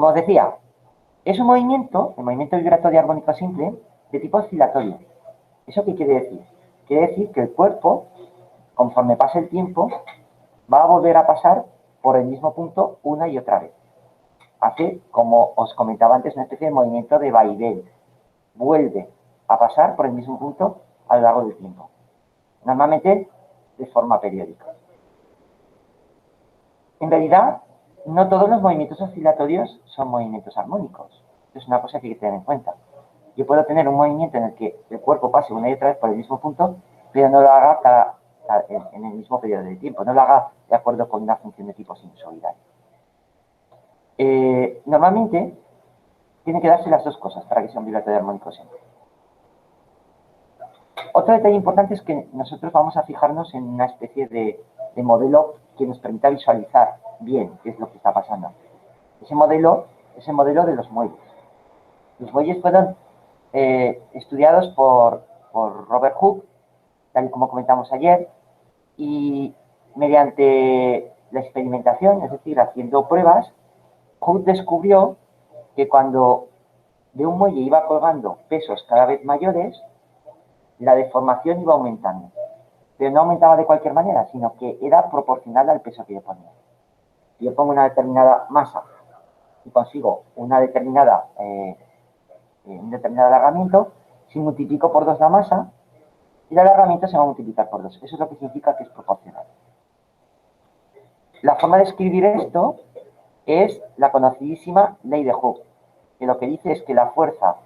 Como os decía, es un movimiento, el movimiento vibratorio armónico simple, de tipo oscilatorio. ¿Eso qué quiere decir? Quiere decir que el cuerpo, conforme pase el tiempo, va a volver a pasar por el mismo punto una y otra vez. Hace, como os comentaba antes, una especie de movimiento de vaivén. Vuelve a pasar por el mismo punto a lo largo del tiempo. Normalmente de forma periódica. En realidad, no todos los movimientos oscilatorios son movimientos armónicos. Es una cosa que hay que tener en cuenta. Yo puedo tener un movimiento en el que el cuerpo pase una y otra vez por el mismo punto, pero no lo haga en el mismo periodo de tiempo, no lo haga de acuerdo con una función de tipo sinusoidal. Normalmente, tienen que darse las dos cosas para que sea un vibratorio armónico siempre. Otro detalle importante es que nosotros vamos a fijarnos en una especie de modelo que nos permita visualizar bien qué es lo que está pasando. Ese modelo es el modelo de los muelles. Los muelles fueron estudiados por Robert Hooke, tal y como comentamos ayer, y mediante la experimentación, es decir, haciendo pruebas, Hooke descubrió que cuando de un muelle iba colgando pesos cada vez mayores, la deformación iba aumentando. Pero no aumentaba de cualquier manera, sino que era proporcional al peso que yo ponía. Si yo pongo una determinada masa y consigo un determinado alargamiento, si multiplico por 2 la masa, el alargamiento se va a multiplicar por 2. Eso es lo que significa que es proporcional. La forma de escribir esto es la conocidísima ley de Hooke, que lo que dice es que la fuerza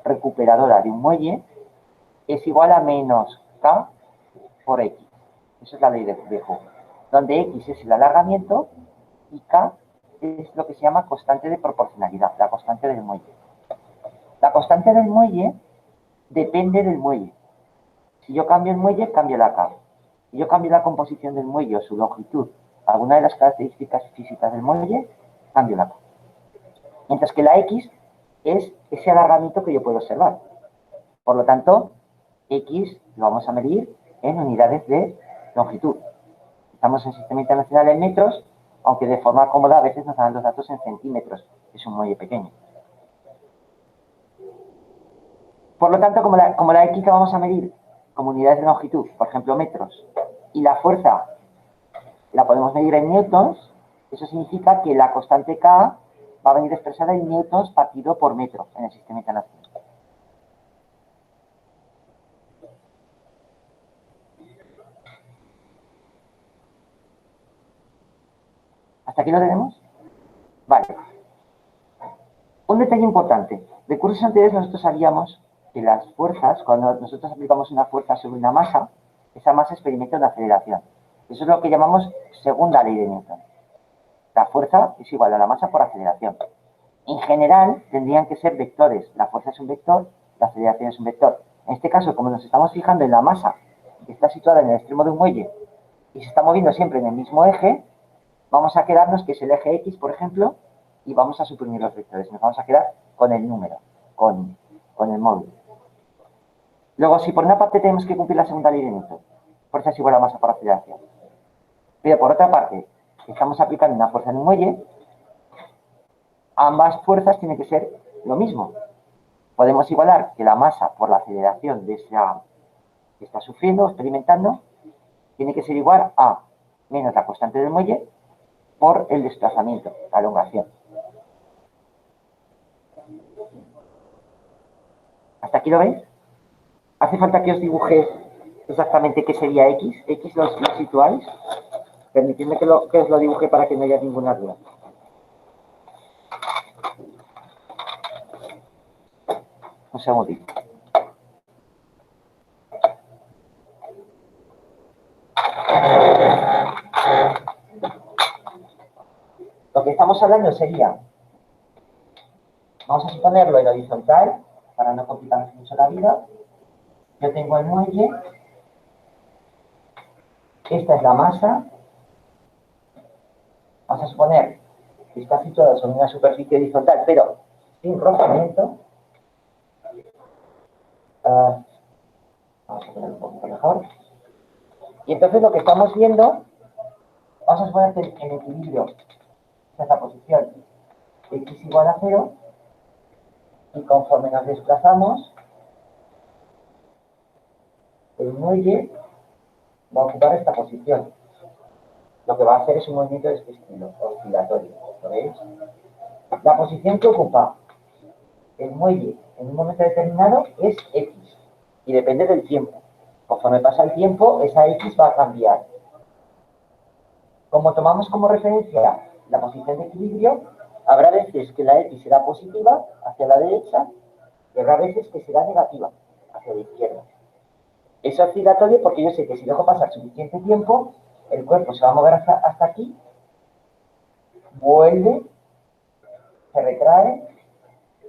recuperadora de un muelle es igual a menos K por X. Esa es la ley de Hooke, donde X es el alargamiento y K es lo que se llama constante de proporcionalidad, la constante del muelle. La constante del muelle depende del muelle. Si yo cambio el muelle, cambio la K. Si yo cambio la composición del muelle o su longitud, alguna de las características físicas del muelle, cambio la K. Mientras que la X es ese alargamiento que yo puedo observar. Por lo tanto, X lo vamos a medir en unidades de longitud. Estamos en el sistema internacional en metros, aunque de forma cómoda a veces nos dan los datos en centímetros. Es un muelle pequeño. Por lo tanto, como la X la vamos a medir como unidades de longitud, por ejemplo metros, y la fuerza la podemos medir en newtons, eso significa que la constante K va a venir expresada en newtons partido por metro en el sistema internacional. ¿Hasta aquí lo tenemos? Vale. Un detalle importante. De cursos anteriores nosotros sabíamos que las fuerzas, cuando nosotros aplicamos una fuerza sobre una masa, esa masa experimenta una aceleración. Eso es lo que llamamos segunda ley de Newton. La fuerza es igual a la masa por aceleración. En general, tendrían que ser vectores. La fuerza es un vector, la aceleración es un vector. En este caso, como nos estamos fijando en la masa que está situada en el extremo de un muelle y se está moviendo siempre en el mismo eje, vamos a quedarnos que es el eje X, por ejemplo, y vamos a suprimir los vectores. Nos vamos a quedar con el número, con el móvil. Luego, si por una parte tenemos que cumplir la segunda ley de Newton, fuerza es igual a masa por aceleración. Pero por otra parte, estamos aplicando una fuerza en un muelle, ambas fuerzas tienen que ser lo mismo. Podemos igualar que la masa por la aceleración de esa que está sufriendo, experimentando, tiene que ser igual a menos la constante del muelle por el desplazamiento, la elongación. ¿Hasta aquí lo veis? ¿Hace falta que os dibuje exactamente qué sería X? ¿X lo situáis? Permitidme que os lo dibuje para que no haya ninguna duda. Un segundito. Lo que estamos hablando sería, vamos a suponerlo en horizontal, para no complicarnos mucho la vida. Yo tengo el muelle, esta es la masa, vamos a suponer que está situado sobre una superficie horizontal, pero sin rozamiento. Vamos a poner un poquito mejor. Y entonces lo que estamos viendo, vamos a suponer que en equilibrio, esta es la posición, x igual a 0 y conforme nos desplazamos, el muelle va a ocupar esta posición. Lo que va a hacer es un movimiento de este estilo, oscilatorio. ¿Lo veis? La posición que ocupa el muelle en un momento determinado es x y depende del tiempo. Conforme pasa el tiempo, esa x va a cambiar. Como tomamos como referencia la posición de equilibrio, habrá veces que la x será positiva hacia la derecha y habrá veces que será negativa hacia la izquierda. Es oscilatorio porque yo sé que si dejo pasar suficiente tiempo, el cuerpo se va a mover hasta aquí, vuelve, se retrae,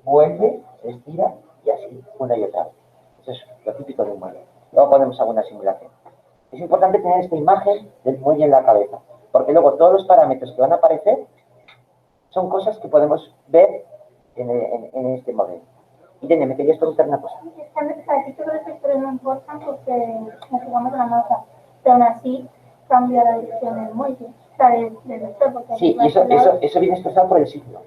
vuelve, se estira y así, una y otra vez. Eso es lo típico de un muelle. Luego ponemos alguna simulación. Es importante tener esta imagen del muelle en la cabeza, porque luego todos los parámetros que van a aparecer son cosas que podemos ver en este modelo. Irene, me querías preguntar una cosa. Aquí todos los vectores no importan porque nos jugamos la masa, pero aún así cambia la dirección del muelle, o sea, del vector. Porque sí, y eso viene expresado por el signo.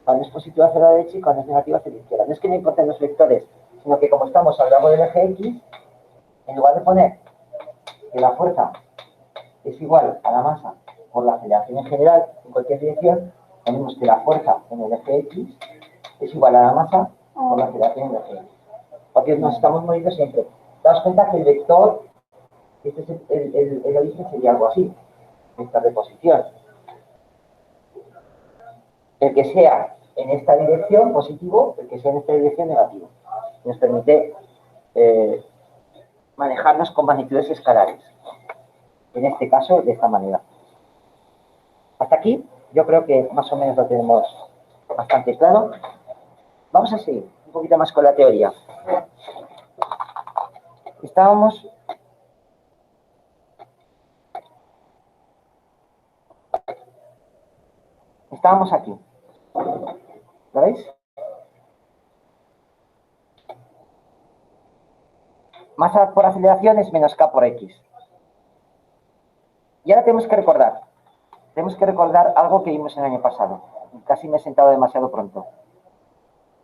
Cuando es positivo hacia la derecha y cuando es negativo hacia la izquierda. No es que no importen los vectores, sino que como estamos al lado del eje X, en lugar de poner que la fuerza es igual a la masa por la aceleración en general en cualquier dirección, ponemos que la fuerza en el eje X es igual a la masa por la aceleración en el eje X. Porque nos estamos moviendo siempre. Te das cuenta que el vector, este es el origen, sería algo así, vector de posición. El que sea en esta dirección positivo, el que sea en esta dirección negativo. Nos permite manejarnos con magnitudes escalares. En este caso, de esta manera. Hasta aquí, yo creo que más o menos lo tenemos bastante claro. Vamos a seguir un poquito más con la teoría. Estábamos aquí. ¿Lo veis? Masa por aceleración es menos k por x. Y ahora tenemos que recordar algo que vimos el año pasado. Casi me he sentado demasiado pronto.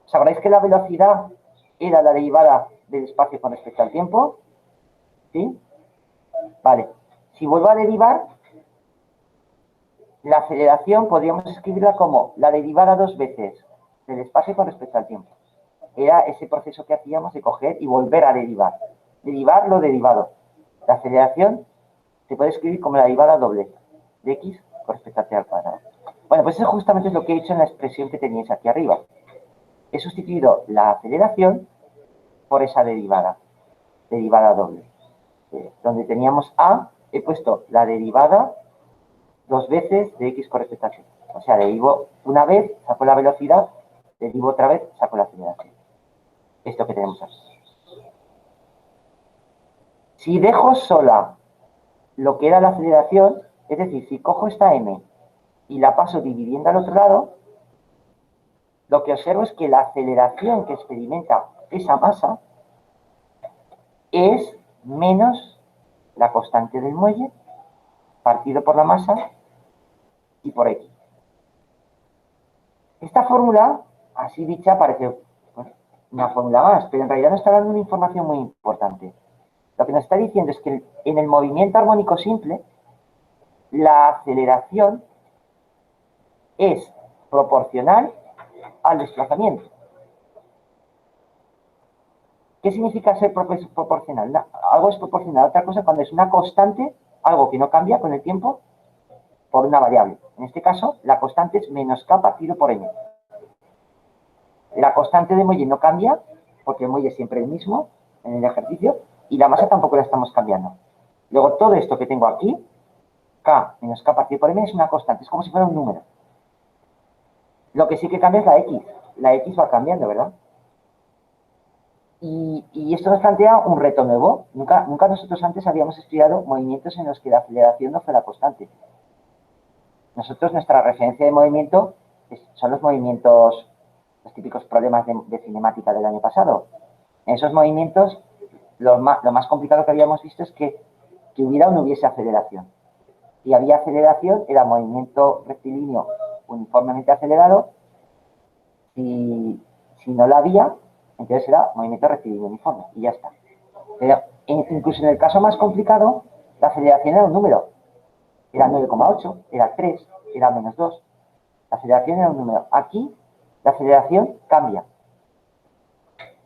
¿Sabréis que la velocidad era la derivada del espacio con respecto al tiempo? ¿Sí? Vale. Si vuelvo a derivar, la aceleración podríamos escribirla como la derivada dos veces del espacio con respecto al tiempo. Era ese proceso que hacíamos de coger y volver a derivar. Derivar lo derivado. La aceleración se puede escribir como la derivada doble de x con respecto a t al cuadrado. Bueno, pues eso justamente es lo que he hecho en la expresión que teníais aquí arriba. He sustituido la aceleración por esa derivada doble. Donde teníamos a, he puesto la derivada dos veces de x con respecto a t. O sea, derivo una vez, saco la velocidad, derivo otra vez, saco la aceleración. Esto que tenemos aquí. Si dejo sola lo que era la aceleración, es decir, si cojo esta m y la paso dividiendo al otro lado, lo que observo es que la aceleración que experimenta esa masa es menos la constante del muelle partido por la masa y por x. Esta fórmula, así dicha, parece una fórmula más, pero en realidad nos está dando una información muy importante. Lo que nos está diciendo es que en el movimiento armónico simple, la aceleración es proporcional al desplazamiento. ¿Qué significa ser proporcional? Algo es proporcional a otra cosa cuando es una constante, algo que no cambia con el tiempo, por una variable. En este caso, la constante es menos k partido por m. La constante de muelle no cambia, porque el muelle es siempre el mismo en el ejercicio, y la masa tampoco la estamos cambiando. Luego, todo esto que tengo aquí, k menos k partido por m, es una constante, es como si fuera un número. Lo que sí que cambia es la x. La x va cambiando, ¿verdad? Y esto nos plantea un reto nuevo. Nunca nosotros antes habíamos estudiado movimientos en los que la aceleración no fuera constante. Nosotros, nuestra referencia de movimiento son los movimientos, los típicos problemas de cinemática del año pasado. En esos movimientos, lo más complicado que habíamos visto es que hubiera o no hubiese aceleración. Si había aceleración, era movimiento rectilíneo uniformemente acelerado, Si no la había, entonces era movimiento rectilíneo uniforme y ya está. Pero incluso en el caso más complicado, la aceleración era un número. Era 9,8, era 3, era -2. La aceleración era un número. Aquí, la aceleración cambia.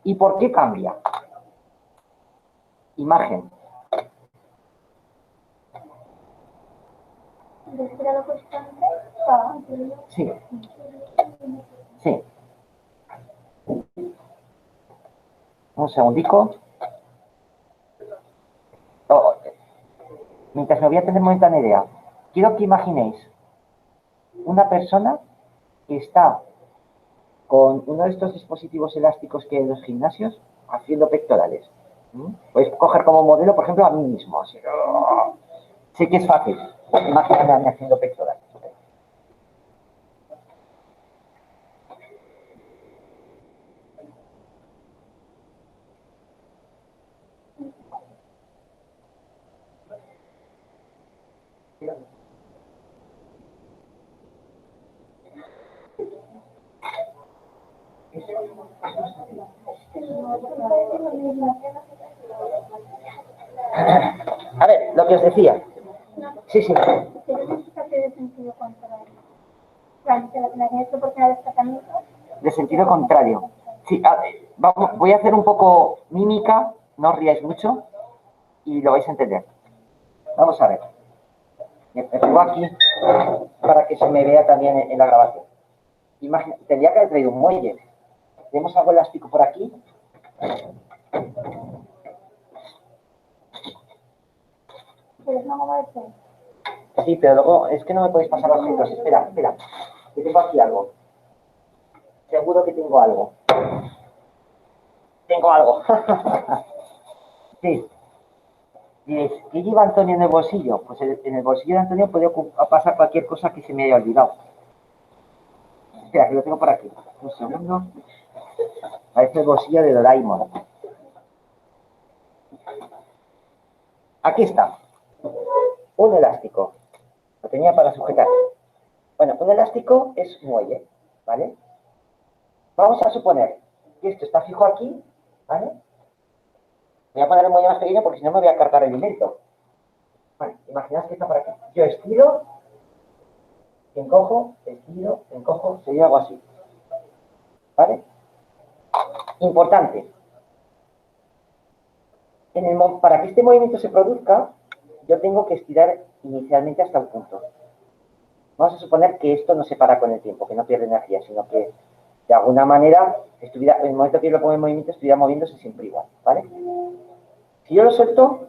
¿Y por qué cambia? Imagen. Sí. Sí. Un segundico. Oh, mientras me voy a tener momentaneidad, quiero que imaginéis una persona que está con uno de estos dispositivos elásticos que hay en los gimnasios haciendo pectorales. Podéis coger como modelo, por ejemplo, a mí mismo. Así. Sé que es fácil imaginarme haciendo pectorales. A ver, lo que os decía. Sí, sí. De sentido contrario. Sí, vamos, voy a hacer un poco mímica, no os riáis mucho y lo vais a entender. Vamos a ver. Me pongo aquí para que se me vea también en la grabación. Tendría que haber traído un muelle. Tenemos algo elástico por aquí. Sí, pero luego es que no me podéis pasar objetos. Espera, espera. Que tengo aquí algo. Seguro que tengo algo. Tengo algo. Sí. Diréis, ¿qué lleva Antonio en el bolsillo? Pues en el bolsillo de Antonio puede pasar cualquier cosa que se me haya olvidado. Espera, que lo tengo por aquí. Un segundo. Parece el bolsillo de Doraemon. Aquí está. Un elástico. Lo tenía para sujetar. Bueno, un elástico es muelle, ¿vale? Vamos a suponer que esto está fijo aquí, ¿vale? Voy a poner el muelle más pequeño porque si no me voy a cargar el invento. Vale, imaginad que está por aquí. Yo estiro, encojo, estiro, encojo, sería algo así. ¿Vale? Importante. Para que este movimiento se produzca, yo tengo que estirar inicialmente hasta un punto. Vamos a suponer que esto no se para con el tiempo, que no pierde energía, sino que de alguna manera, en el momento que yo lo pongo en movimiento, estuviera moviéndose siempre igual, ¿vale? Si yo lo suelto,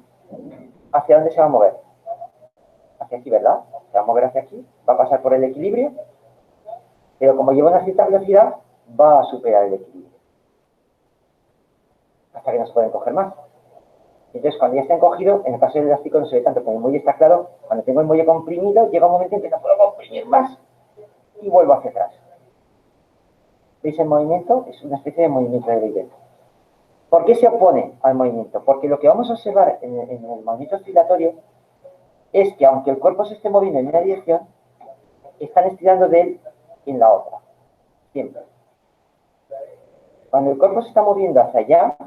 ¿hacia dónde se va a mover? Hacia aquí, ¿verdad? Se va a mover hacia aquí, va a pasar por el equilibrio, pero como lleva una cierta velocidad, va a superar el equilibrio. Hasta que no se pueden coger más. Entonces, cuando ya está encogido, en el caso del elástico no se ve tanto, como el muelle está claro, cuando tengo el muelle comprimido, llega un momento en que no puedo comprimir más y vuelvo hacia atrás. ¿Veis el movimiento? Es una especie de movimiento de Weber. ¿Por qué se opone al movimiento? Porque lo que vamos a observar en el movimiento oscilatorio es que aunque el cuerpo se esté moviendo en una dirección, están estirando de él en la otra. Siempre. Cuando el cuerpo se está moviendo hacia allá,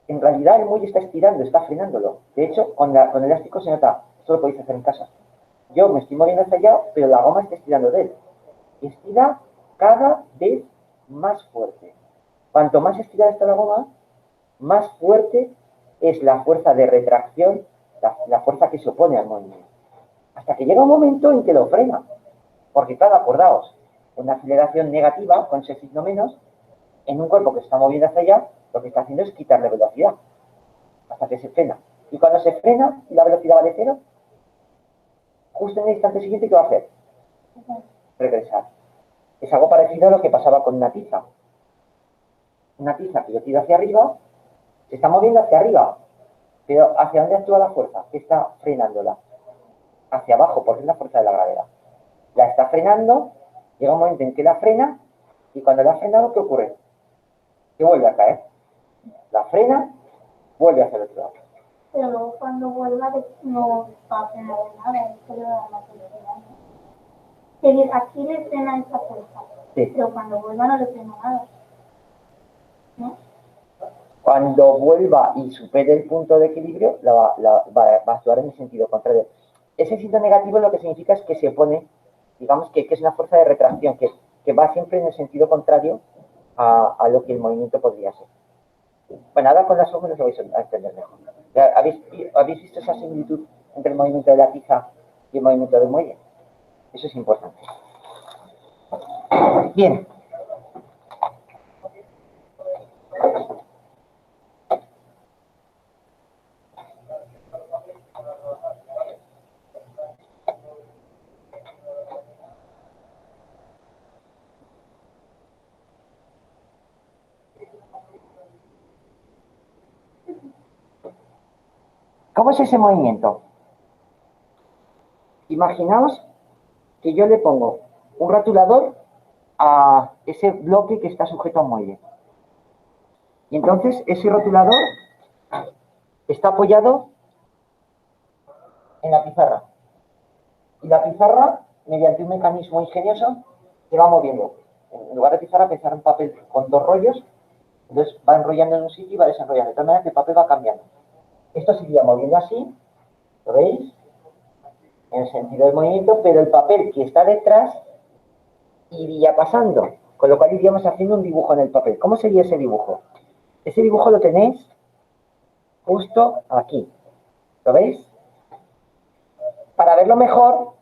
en realidad el muelle está estirando, está frenándolo. De hecho, con el elástico se nota. Esto lo podéis hacer en casa. Yo me estoy moviendo hacia allá, pero la goma está estirando de él. Estira cada vez más fuerte. Cuanto más estirada está la goma, más fuerte es la fuerza de retracción, la fuerza que se opone al movimiento. Hasta que llega un momento en que lo frena. Porque claro, acordaos, una aceleración negativa, con ese signo menos, en un cuerpo que se está moviendo hacia allá, lo que está haciendo es quitarle velocidad. Hasta que se frena. Y cuando se frena y la velocidad vale cero, justo en el instante siguiente, ¿qué va a hacer? Regresar. Es algo parecido a lo que pasaba con una tiza. Una tiza que yo tiro hacia arriba, se está moviendo hacia arriba. Pero ¿hacia dónde actúa la fuerza? ¿Qué está frenándola? Hacia abajo, porque es la fuerza de la gravedad. La está frenando, llega un momento en que la frena, y cuando la ha frenado, ¿qué ocurre? Que vuelve a caer. La frena, vuelve hacia el otro lado. Pero luego cuando vuelva no va a frenar nada, eso le va a dar más velocidad. Es decir, aquí le frena esta fuerza. Sí. Pero cuando vuelva no le freno nada. ¿No? Cuando vuelva y supere el punto de equilibrio, va a actuar en el sentido contrario. Ese signo negativo lo que significa es que se opone, digamos que es una fuerza de retracción, que va siempre en el sentido contrario a lo que el movimiento podría ser. Bueno, ahora con las fórmulas lo vais a entender mejor. ¿Habéis visto esa similitud entre el movimiento de la tiza y el movimiento del muelle? Eso es importante. Bien. ¿Cómo es ese movimiento? Imaginaos que yo le pongo un rotulador a ese bloque que está sujeto a un muelle. Y entonces ese rotulador está apoyado en la pizarra. Y la pizarra, mediante un mecanismo ingenioso, se va moviendo. En lugar de pizarra, pensar en papel con dos rollos, entonces va enrollando en un sitio y va desenrollando, de tal manera que el papel va cambiando. Esto se iría moviendo así, ¿lo veis? En el sentido del movimiento, pero el papel que está detrás iría pasando, con lo cual iríamos haciendo un dibujo en el papel. ¿Cómo sería ese dibujo? Ese dibujo lo tenéis justo aquí. ¿Lo veis? Para verlo mejor,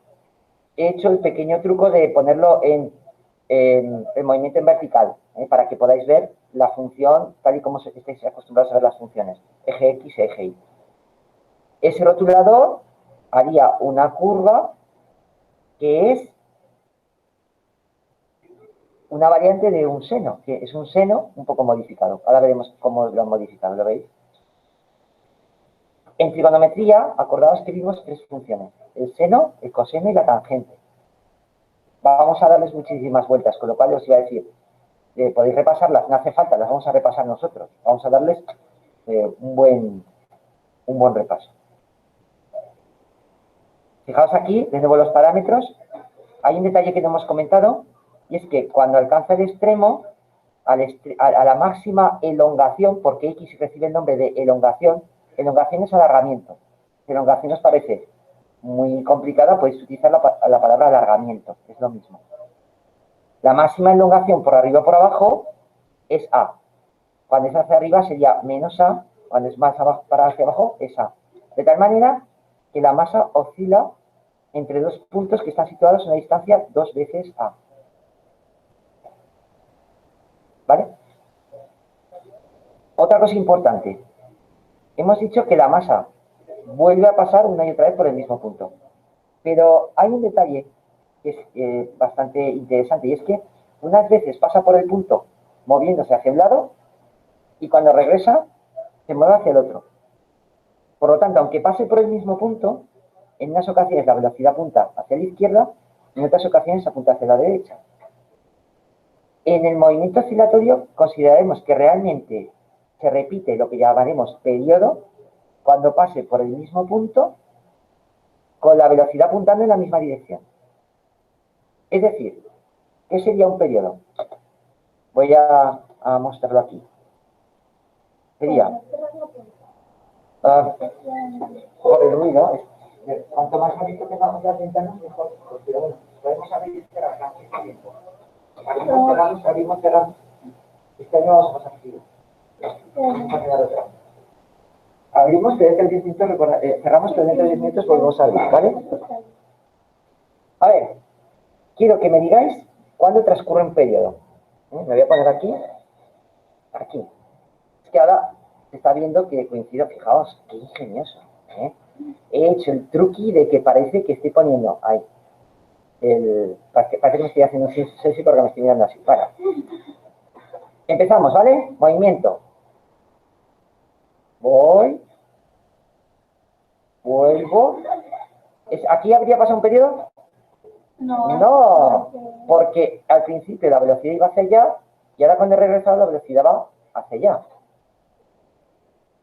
he hecho el pequeño truco de ponerlo en el movimiento en vertical, para que podáis ver la función tal y como estáis acostumbrados a ver las funciones, eje X, eje Y. Ese rotulador haría una curva que es una variante de un seno, que es un seno un poco modificado. Ahora veremos cómo lo han modificado, ¿lo veis? En trigonometría, acordaos que vimos tres funciones: el seno, el coseno y la tangente. Vamos a darles muchísimas vueltas, con lo cual os iba a decir, podéis repasarlas, no hace falta, las vamos a repasar nosotros. Vamos a darles un buen repaso. Fijaos aquí, de nuevo los parámetros. Hay un detalle que no hemos comentado, y es que cuando alcanza el extremo, a la máxima elongación, porque X recibe el nombre de elongación, elongación es alargamiento. Si elongación os parece muy complicada, podéis utilizar la palabra alargamiento, es lo mismo. La máxima elongación por arriba o por abajo es A. Cuando es hacia arriba sería menos A, cuando es más abajo, para hacia abajo es A. De tal manera que la masa oscila entre dos puntos que están situados a una distancia 2 veces A. ¿Vale? Otra cosa importante. Hemos dicho que la masa vuelve a pasar una y otra vez por el mismo punto. Pero hay un detalle que es bastante interesante, y es que unas veces pasa por el punto moviéndose hacia un lado y cuando regresa se mueve hacia el otro. Por lo tanto, aunque pase por el mismo punto, en unas ocasiones la velocidad apunta hacia la izquierda y en otras ocasiones apunta hacia la derecha. En el movimiento oscilatorio consideraremos que realmente se repite lo que llamaremos periodo cuando pase por el mismo punto con la velocidad apuntando en la misma dirección. Es decir, ¿qué sería un periodo? Voy a mostrarlo aquí. Sería, por el ruido, cuanto más bonito tengamos las ventanas, mejor. Pero bueno, podemos abrir y cerrar al tiempo. Abrimos, cerramos. Este año vamos a pasar frío. Abrimos, que dentro de 10 minutos, cerramos, que dentro de 10 minutos volvemos a abrir, ¿vale? A ver, quiero que me digáis cuándo transcurre un periodo. Me voy a poner aquí. Aquí. Es que ahora se está viendo que coincido, fijaos, qué ingenioso. He hecho el truqui de que parece que estoy poniendo ahí. Parece que me estoy haciendo un sexy porque me estoy mirando así. Para. Empezamos, ¿vale? Movimiento. Voy. Vuelvo. ¿Aquí habría pasado un periodo? No. No, porque al principio la velocidad iba hacia allá y ahora cuando he regresado la velocidad va hacia allá.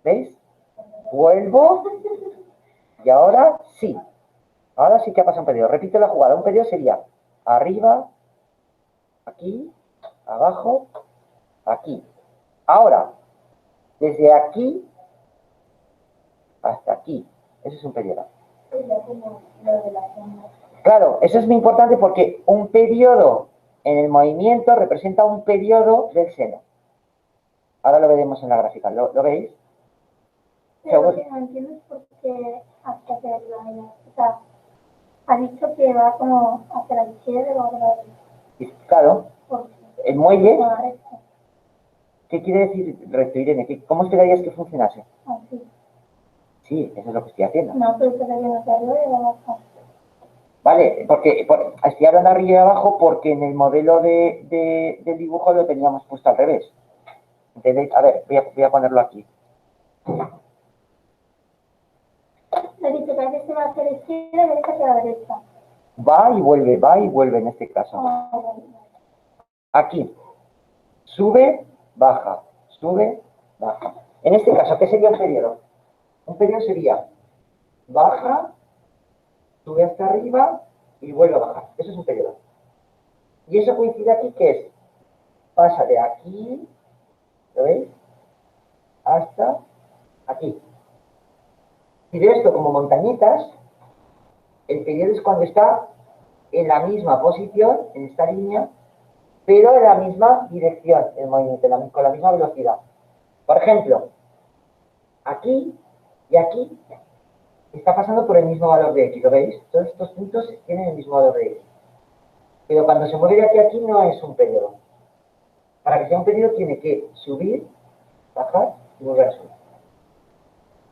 ¿Veis? Vuelvo y ahora sí. Ahora sí que ha pasado un periodo. Repito la jugada. Un periodo sería arriba, aquí, abajo, aquí. Ahora, desde aquí hasta aquí. Ese es un periodo. Claro, eso es muy importante porque un periodo en el movimiento representa un periodo del seno. Ahora lo veremos en la gráfica. ¿Lo veis? Pero lo que no entiendo es por qué hasta que o sea, ha dicho que va como hacia la izquierda o hacia la derecha. Claro, el muelle. Recto. ¿Qué quiere decir recto, Irene? ¿Cómo esperarías que funcionase? Así. Sí, eso es lo que estoy haciendo. No, pero estoy viendo hacia arriba y abajo. Vale, porque estoy hablando arriba y abajo porque en el modelo del dibujo lo teníamos puesto al revés. ¿Entendéis? A ver, voy a ponerlo aquí. Me dice que a veces se va hacia la izquierda y a veces hacia la derecha. Va y vuelve en este caso. Aquí. Sube, baja. Sube, baja. En este caso, ¿qué sería un periodo? Un periodo sería baja, sube hasta arriba y vuelve a bajar. Eso es un periodo. Y eso coincide aquí, que es, pasa de aquí, ¿lo veis? Hasta aquí. Si veo esto como montañitas, el periodo es cuando está en la misma posición, en esta línea, pero en la misma dirección, el movimiento, con la misma velocidad. Por ejemplo, aquí y aquí está pasando por el mismo valor de x, ¿lo veis? Todos estos puntos tienen el mismo valor de x. Pero cuando se mueve de aquí a aquí no es un periodo. Para que sea un periodo tiene que subir, bajar y volver a subir.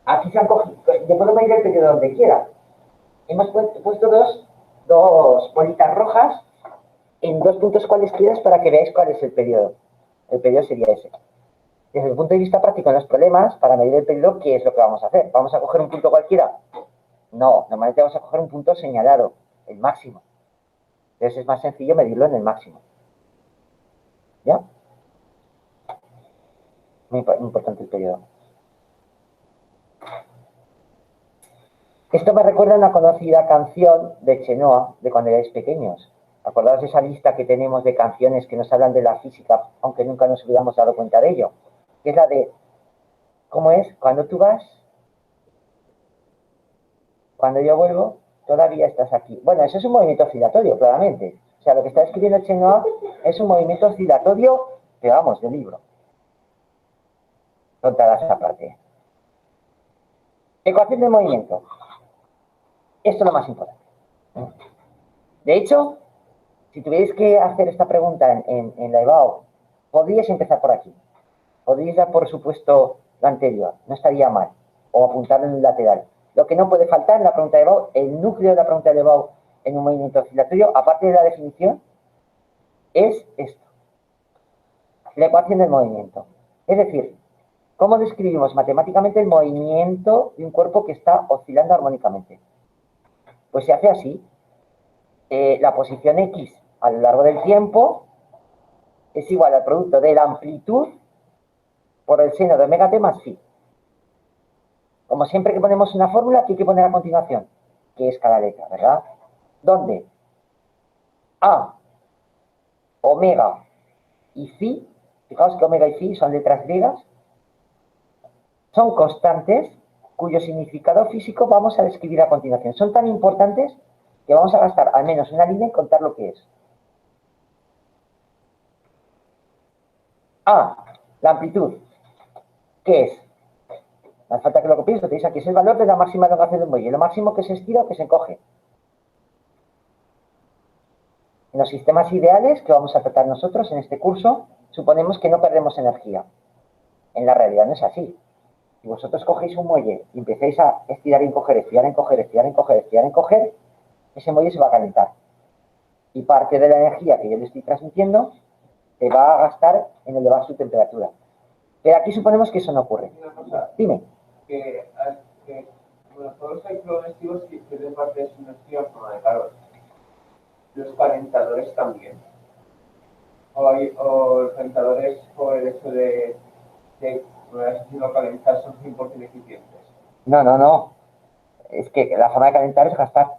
Aquí se han cogido, yo puedo medir el periodo donde quiera. Hemos puesto dos bolitas rojas en dos puntos cualesquiera para que veáis cuál es el periodo. El periodo sería ese. Desde el punto de vista práctico en los problemas, para medir el periodo, ¿qué es lo que vamos a hacer? ¿Vamos a coger un punto cualquiera? No, normalmente vamos a coger un punto señalado, el máximo. Entonces es más sencillo medirlo en el máximo. ¿Ya? Muy importante el periodo. Esto me recuerda a una conocida canción de Chenoa, de cuando erais pequeños. Acordaos de esa lista que tenemos de canciones que nos hablan de la física, aunque nunca nos hubiéramos dado cuenta de ello. Que es la de, ¿cómo es? Cuando tú vas, cuando yo vuelvo, todavía estás aquí. Bueno, eso es un movimiento oscilatorio, claramente. O sea, lo que está escribiendo Chenoa es un movimiento oscilatorio, que vamos, de libro. Contadas esa parte. Ecuación de movimiento. Esto es lo más importante. De hecho, si tuvierais que hacer esta pregunta en la EBAU, podríais empezar por aquí. Podríais dar, por supuesto, la anterior. No estaría mal. O apuntar en el lateral. Lo que no puede faltar en la pregunta de EBAU, el núcleo de la pregunta de EBAU en un movimiento oscilatorio, aparte de la definición, es esto. La ecuación del movimiento. Es decir, ¿cómo describimos matemáticamente el movimiento de un cuerpo que está oscilando armónicamente? Pues se hace así. La posición X a lo largo del tiempo es igual al producto de la amplitud por el seno de omega t más phi. Como siempre que ponemos una fórmula, ¿qué hay que poner a continuación? Que es cada letra, ¿verdad? ¿Dónde? A, omega y phi, fijaos que omega y phi son letras griegas, son constantes cuyo significado físico vamos a describir a continuación. Son tan importantes que vamos a gastar al menos una línea en contar lo que es. A, la amplitud. ¿Qué es? No hace falta que lo copiéis, lo tenéis aquí. Es el valor de la máxima elongación del muelle. Lo máximo que se estira o que se encoge. En los sistemas ideales que vamos a tratar nosotros en este curso, suponemos que no perdemos energía. En la realidad no es así. Si vosotros cogéis un muelle y empezáis a estirar y encoger, estirar, encoger, estirar, encoger, estirar, encoger, ese muelle se va a calentar. Y parte de la energía que yo le estoy transmitiendo se va a gastar en elevar su temperatura. Pero aquí suponemos que eso no ocurre. Dime. Bueno, todos los electrodomésticos que pierden parte de su energía en forma de calor. Los calentadores también. O los calentadores, por el hecho de no calentar, son 100% eficientes. No. Es que la forma de calentar es gastar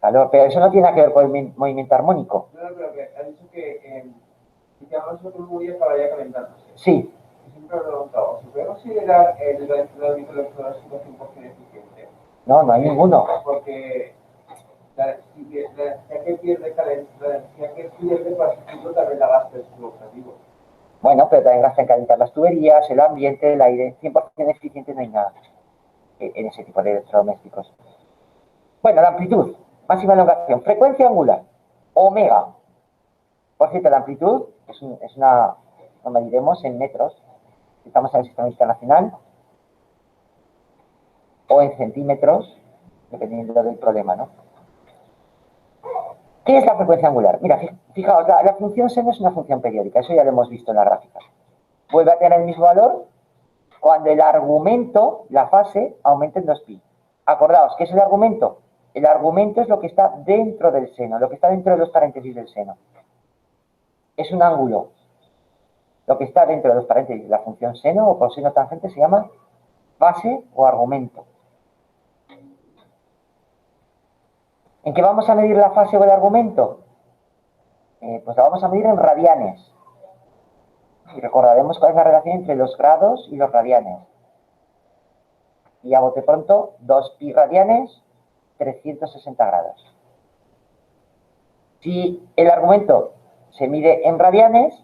calor. Pero eso no tiene nada que ver con el movimiento armónico. No, pero que ha dicho que si te hagas otro muy acabaría calentándose. Sí. Y siempre me he preguntado, ¿se puede considerar el calentamiento electrónico 100% eficiente? No, no hay ninguno. Porque la energía que pierde para sustituirlo también la gasta en su objetivo. Bueno, pero también gasta en calentar las tuberías, el ambiente, el aire. 100% eficiente no hay nada en ese tipo de electrodomésticos. Bueno, la amplitud, máxima elongación, frecuencia angular, omega. Por cierto, la amplitud lo mediremos en metros. Estamos en el sistema internacional. O en centímetros, dependiendo del problema, ¿no? ¿Qué es la frecuencia angular? Mira, fijaos, la función seno es una función periódica, eso ya lo hemos visto en la gráfica. Vuelve a tener el mismo valor cuando el argumento, la fase, aumente en 2pi. Acordaos, ¿qué es el argumento? El argumento es lo que está dentro del seno, lo que está dentro de los paréntesis del seno. Es un ángulo. Lo que está dentro de los paréntesis de la función seno o coseno tangente se llama fase o argumento. ¿En qué vamos a medir la fase o el argumento? Pues la vamos a medir en radianes. Y recordaremos cuál es la relación entre los grados y los radianes. Y a bote pronto, 2pi radianes, 360 grados. Si el argumento se mide en radianes,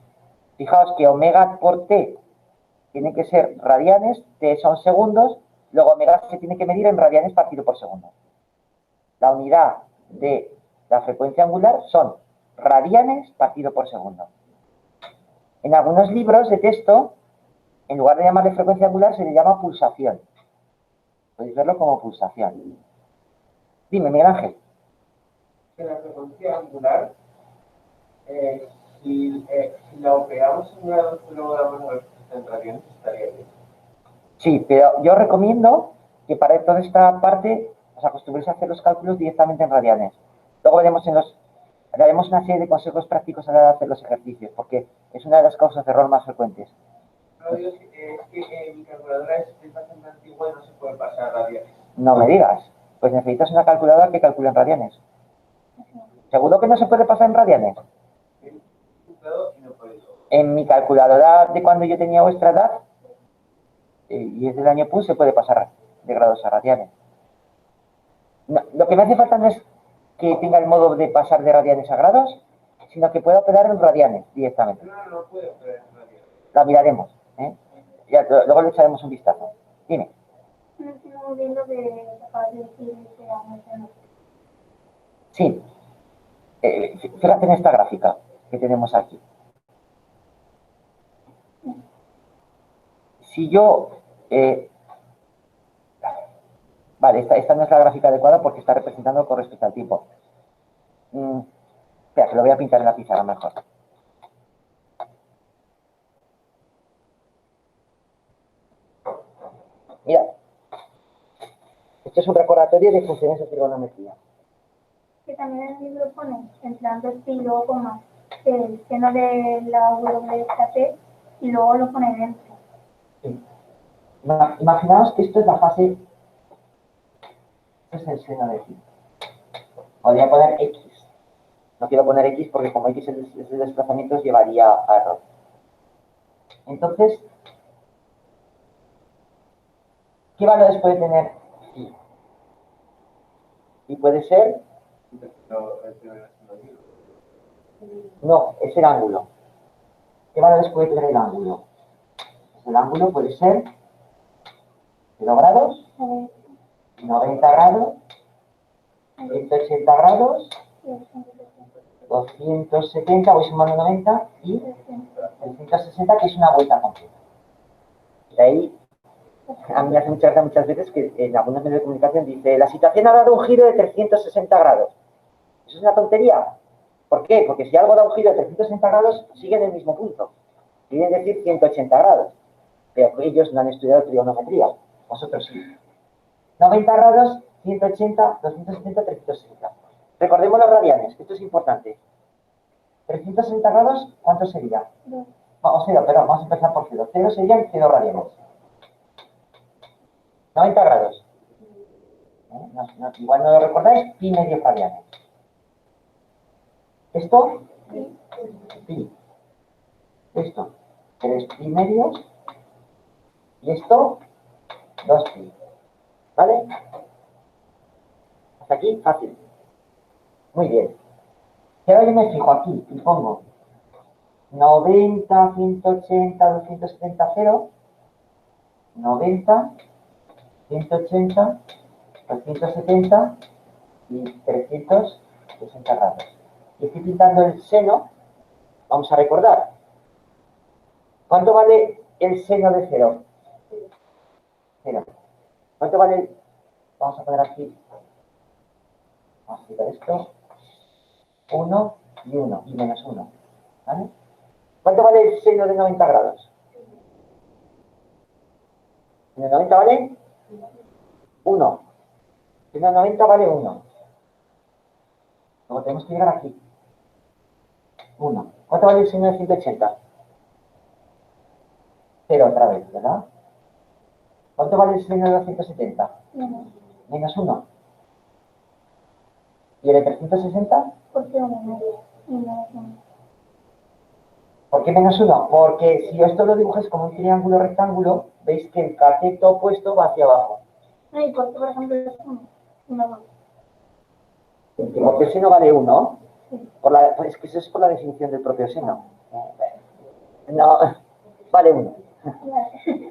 fijaos que omega por t tiene que ser radianes, t son segundos, luego omega se tiene que medir en radianes partido por segundo. La unidad de la frecuencia angular son radianes partido por segundo. En algunos libros de texto, en lugar de llamarle frecuencia angular, se le llama pulsación. Podéis verlo como pulsación. Dime, Miguel Ángel. En la frecuencia angular, si la operamos en grados, pero damos a ver en radianes, estaría bien. Sí, pero yo recomiendo que para toda esta parte os acostumbréis a hacer los cálculos directamente en radianes. Luego daremos una serie de consejos prácticos a la hora de hacer los ejercicios, porque es una de las causas de error más frecuentes. No, es que mi calculadora es bastante antigua y no se puede pasar a radianes. No me digas. Pues necesitas una calculadora que calcule en radianes. ¿Seguro que no se puede pasar en radianes? En mi calculadora de cuando yo tenía vuestra edad, y es del año PUS, se puede pasar de grados a radianes. No, lo que me hace falta no es que tenga el modo de pasar de radianes a grados, sino que pueda operar en radianes directamente. No puede operar en radianes. La miraremos, ¿eh? Ya, luego le echaremos un vistazo. Dime. No estamos viendo que acabas de decir que era. Sí. Fíjate en esta gráfica que tenemos aquí. Si yo... vale, esta no es la gráfica adecuada porque está representando con respecto al tiempo. Espera, que lo voy a pintar en la pizarra mejor. Mira, esto es un recordatorio de funciones de trigonometría. Que también en el libro pone, entrando estilo coma, el seno de la WKT y luego lo pone dentro. Sí. Imaginaos que esto es la fase, esto es el seno de phi. Podría poner X. No quiero poner X porque como X es el desplazamiento os llevaría a error. Entonces, ¿qué valores puede tener phi? Y puede ser... No, es el ángulo. ¿Qué valores puede tener el ángulo? El ángulo puede ser 0 grados, 90 grados, 180 grados, 270, voy sumando 90 y 360, que es una vuelta completa. De ahí, a mí me hace muchas veces que en algunos medios de comunicación dice la situación ha dado un giro de 360 grados. ¿Eso es una tontería? ¿Por qué? Porque si algo da un giro de 360 grados, sigue en el mismo punto. Quieren decir 180 grados. Pero ellos no han estudiado trigonometría. Vosotros sí. 90 grados, 180, 270, 360. Recordemos los radianes, esto es importante. 360 grados, ¿cuánto sería? Vamos, 0, perdón, vamos a empezar por 0. 0 serían 0 radianes. 90 grados. Igual no lo recordáis, pi medios radianes. Esto, pi. Esto, 3 pi medios. Y esto, 2 pi. ¿Vale? Hasta aquí, fácil. Muy bien. Si ahora yo me fijo aquí y pongo 90, 180, 270, 0, 90, 180, 270 y 360 grados. Y estoy pintando el seno. Vamos a recordar. ¿Cuánto vale el seno de 0? 0. ¿Cuánto vale el... Vamos a poner aquí. Vamos a quitar esto. 1 y 1 y menos 1. ¿Vale? ¿Cuánto vale el seno de 90 grados? ¿En el 90 vale? 1. En el 90 vale 1. Luego tenemos que llegar aquí. 1. ¿Cuánto vale el seno de 180? 0 otra vez, ¿verdad? ¿Cuánto vale el seno de 270? Menos 1. ¿Y el de 360? ¿Por qué menos uno? ¿Por qué menos 1? Porque si esto lo dibujáis como un triángulo rectángulo, veis que el cateto opuesto va hacia abajo. No, ¿y por qué, por ejemplo, es uno? Porque el seno vale 1. Es que eso es por la definición del propio seno. No, vale 1.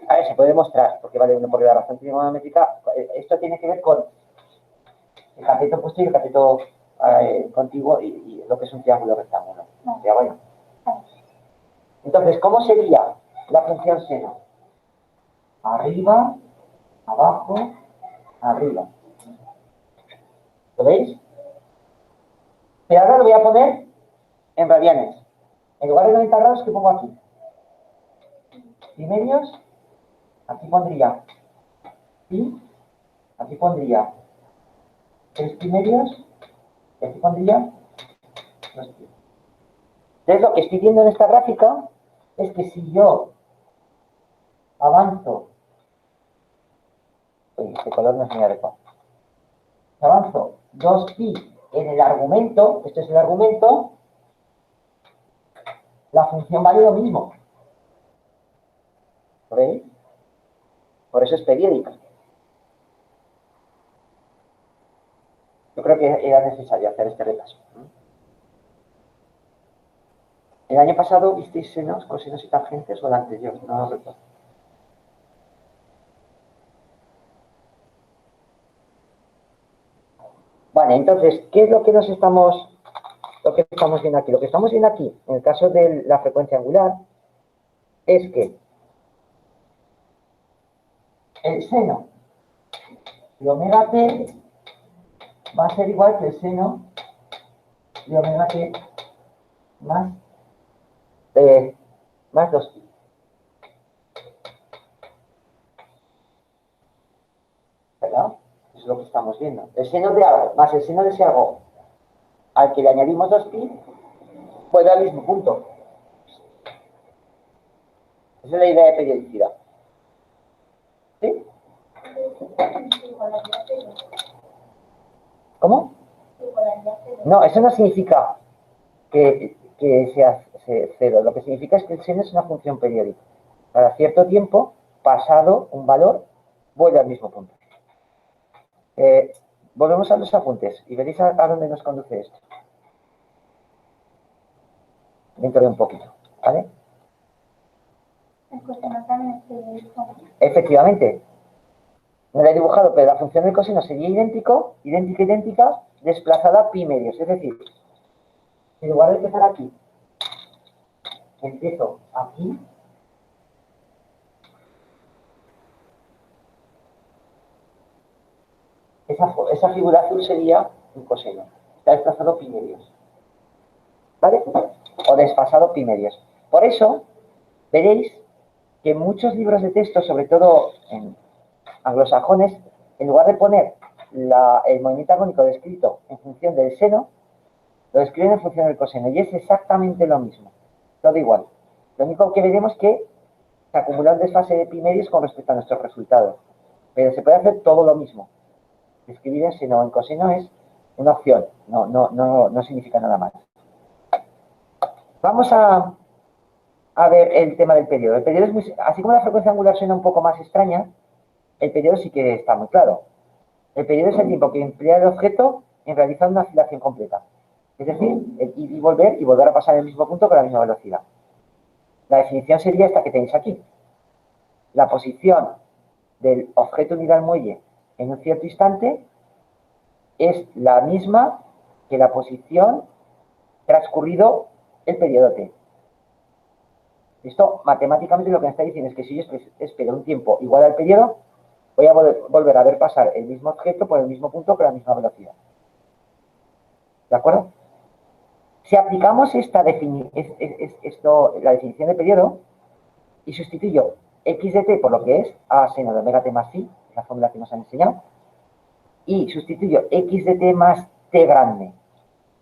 A ver, se puede demostrar porque vale 1, porque la razón trigonométrica, esto tiene que ver con el cateto opuesto y el cateto contiguo y lo que es un triángulo rectángulo. ¿Ya bueno? Entonces, ¿cómo sería la función seno? Arriba, abajo, arriba. ¿Lo veis? Pero ahora lo voy a poner en radianes. En lugar de 90 grados, ¿qué pongo aquí? Pi medios, aquí pondría pi, aquí pondría 3 pi medios, y aquí pondría 2 pi. Entonces, lo que estoy viendo en esta gráfica es que si yo avanzo, este color no es muy adecuado, avanzo 2 pi en el argumento, este es el argumento, la función vale lo mismo. ¿Lo veis? Por eso es periódica. Yo creo que era necesario hacer este repaso. El año pasado visteis senos, cosinos y tangentes o el anterior, no lo recuerdo. Vale, entonces, ¿qué es lo que estamos viendo aquí? Lo que estamos viendo aquí, en el caso de la frecuencia angular, es que el seno de omega t va a ser igual que el seno de omega t más 2pi. ¿Verdad? Eso es lo que estamos viendo. El seno de algo más el seno de ese algo al que le añadimos 2pi puede al mismo punto. Esa es la idea de periodicidad. ¿Sí? ¿Cómo? No, eso no significa que sea cero. Lo que significa es que el seno es una función periódica. Cada cierto tiempo, pasado un valor, vuelve al mismo punto. Volvemos a los apuntes y veréis a dónde nos conduce esto. Dentro de un poquito, ¿vale? Efectivamente. No lo he dibujado, pero la función del coseno sería idéntica, desplazada a pi medios. Es decir, en lugar de empezar aquí, empiezo aquí. Esa figura azul sería un coseno. Está desplazado pi medios. ¿Vale? O desfasado pi medios. Por eso, veréis que en muchos libros de texto, sobre todo en anglosajones, en lugar de poner el movimiento agónico descrito en función del seno, lo describen en función del coseno. Y es exactamente lo mismo. Todo igual. Lo único que veremos es que se acumula un desfase de pi medios con respecto a nuestros resultados. Pero se puede hacer todo lo mismo. escribir en seno o en coseno es una opción, no significa nada más. Vamos a ver el tema del periodo. El periodo es muy, así como la frecuencia angular suena un poco más extraña, el periodo sí que está muy claro. El periodo es el tiempo que emplea el objeto en realizar una oscilación completa. Es decir, el ir y volver a pasar el mismo punto con la misma velocidad. La definición sería esta que tenéis aquí. La posición del objeto unido al muelle en un cierto instante es la misma que la posición transcurrido el periodo t. Esto, matemáticamente, lo que me está diciendo es que si yo espero un tiempo igual al periodo, voy a volver a ver pasar el mismo objeto por el mismo punto con la misma velocidad. ¿De acuerdo? Si aplicamos la definición de periodo y sustituyo x de t por lo que es a seno de omega t más phi, la fórmula que nos han enseñado, y sustituyo x de t más t grande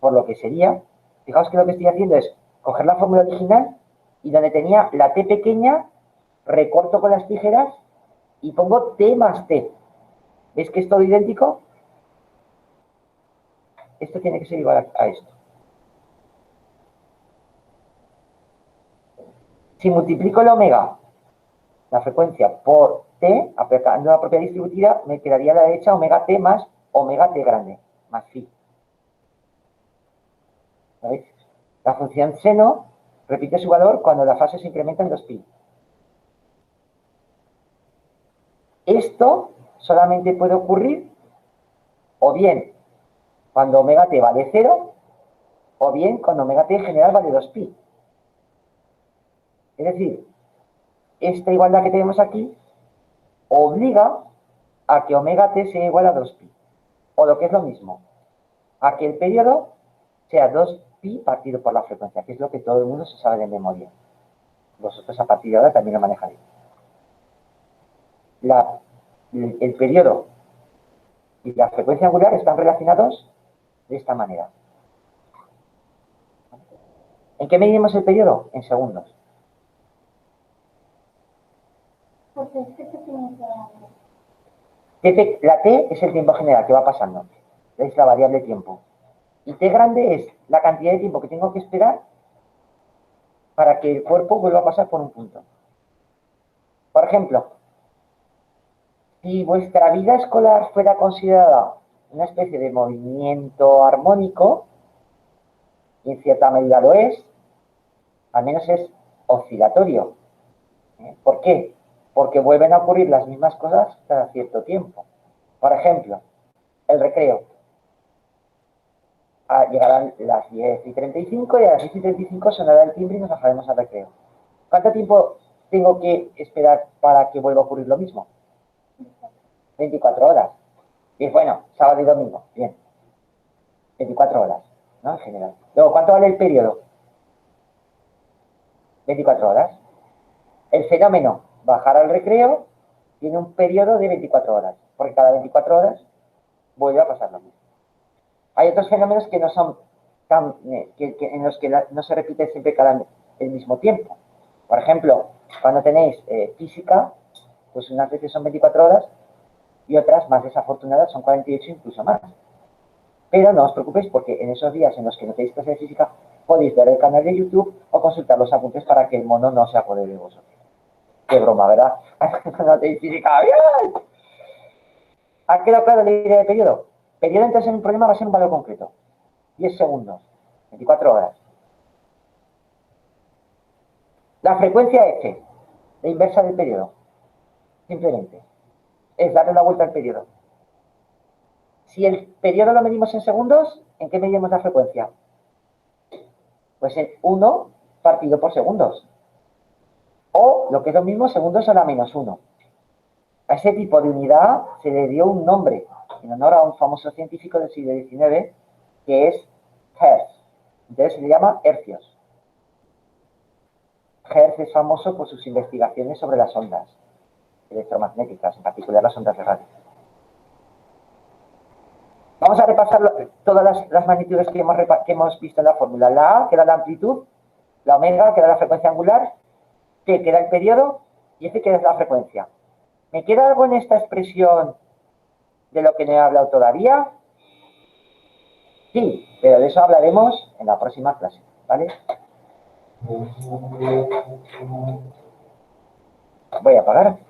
por lo que sería, fijaos que lo que estoy haciendo es coger la fórmula original y donde tenía la t pequeña, recorto con las tijeras y pongo t más t. ¿Veis que es todo idéntico? Esto tiene que ser igual a esto. Si multiplico el omega, la frecuencia, por t, aplicando la propiedad distributiva, me quedaría a la derecha omega t más omega t grande, más phi. ¿Veis? La función seno repite su valor cuando la fase se incrementa en 2pi. Esto solamente puede ocurrir o bien cuando omega t vale 0 o bien cuando omega t en general vale 2pi. Es decir, esta igualdad que tenemos aquí obliga a que omega t sea igual a 2pi. O lo que es lo mismo, a que el periodo sea 2pi partido por la frecuencia, que es lo que todo el mundo se sabe de memoria. Vosotros a partir de ahora también lo manejaréis. El periodo y la frecuencia angular están relacionados de esta manera. ¿En qué medimos el periodo? En segundos. Porque es que se tiene que dar. La t es el tiempo general que va pasando. Es la variable tiempo. Y t grande es la cantidad de tiempo que tengo que esperar para que el cuerpo vuelva a pasar por un punto. Por ejemplo, si vuestra vida escolar fuera considerada una especie de movimiento armónico, y en cierta medida lo es, al menos es oscilatorio. ¿Por qué? Porque vuelven a ocurrir las mismas cosas cada cierto tiempo. Por ejemplo, el recreo. Llegarán las 10:35 y a las 10:35 sonará el timbre y nos bajaremos al recreo. ¿Cuánto tiempo tengo que esperar para que vuelva a ocurrir lo mismo? 24 horas. Y bueno, sábado y domingo. Bien. 24 horas, ¿no? En general. Luego, ¿cuánto vale el periodo? 24 horas. El fenómeno bajar al recreo tiene un periodo de 24 horas, porque cada 24 horas vuelve a pasar lo mismo. Hay otros fenómenos que no son en los que no se repite siempre el mismo tiempo. Por ejemplo, cuando tenéis física, pues unas veces son 24 horas y otras, más desafortunadas, son 48 incluso más. Pero no os preocupéis porque en esos días en los que no tenéis clase de física podéis ver el canal de YouTube o consultar los apuntes para que el mono no se apodere de vosotros. Qué broma, ¿verdad? No tenéis física. ¡Bien! ¿Ha quedado claro la idea de periodo? Periodo, entonces, en un problema va a ser un valor concreto. 10 segundos, 24 horas. La frecuencia f, la inversa del periodo, simplemente, es darle la vuelta al periodo. Si el periodo lo medimos en segundos, ¿en qué medimos la frecuencia? Pues en 1 partido por segundos. O, lo que es lo mismo, segundos a la menos 1. A ese tipo de unidad se le dio un nombre, en honor a un famoso científico del siglo XIX, que es Hertz. Entonces se le llama hercios. Hertz es famoso por sus investigaciones sobre las ondas electromagnéticas, en particular las ondas de radio. Vamos a repasar todas las magnitudes que hemos visto en la fórmula. La A, que era la amplitud, la omega, que era la frecuencia angular, T, que era el periodo, y F, que es la frecuencia. ¿Me queda algo en esta expresión de lo que no he hablado todavía? Sí, pero de eso hablaremos en la próxima clase, ¿vale? Voy a apagar.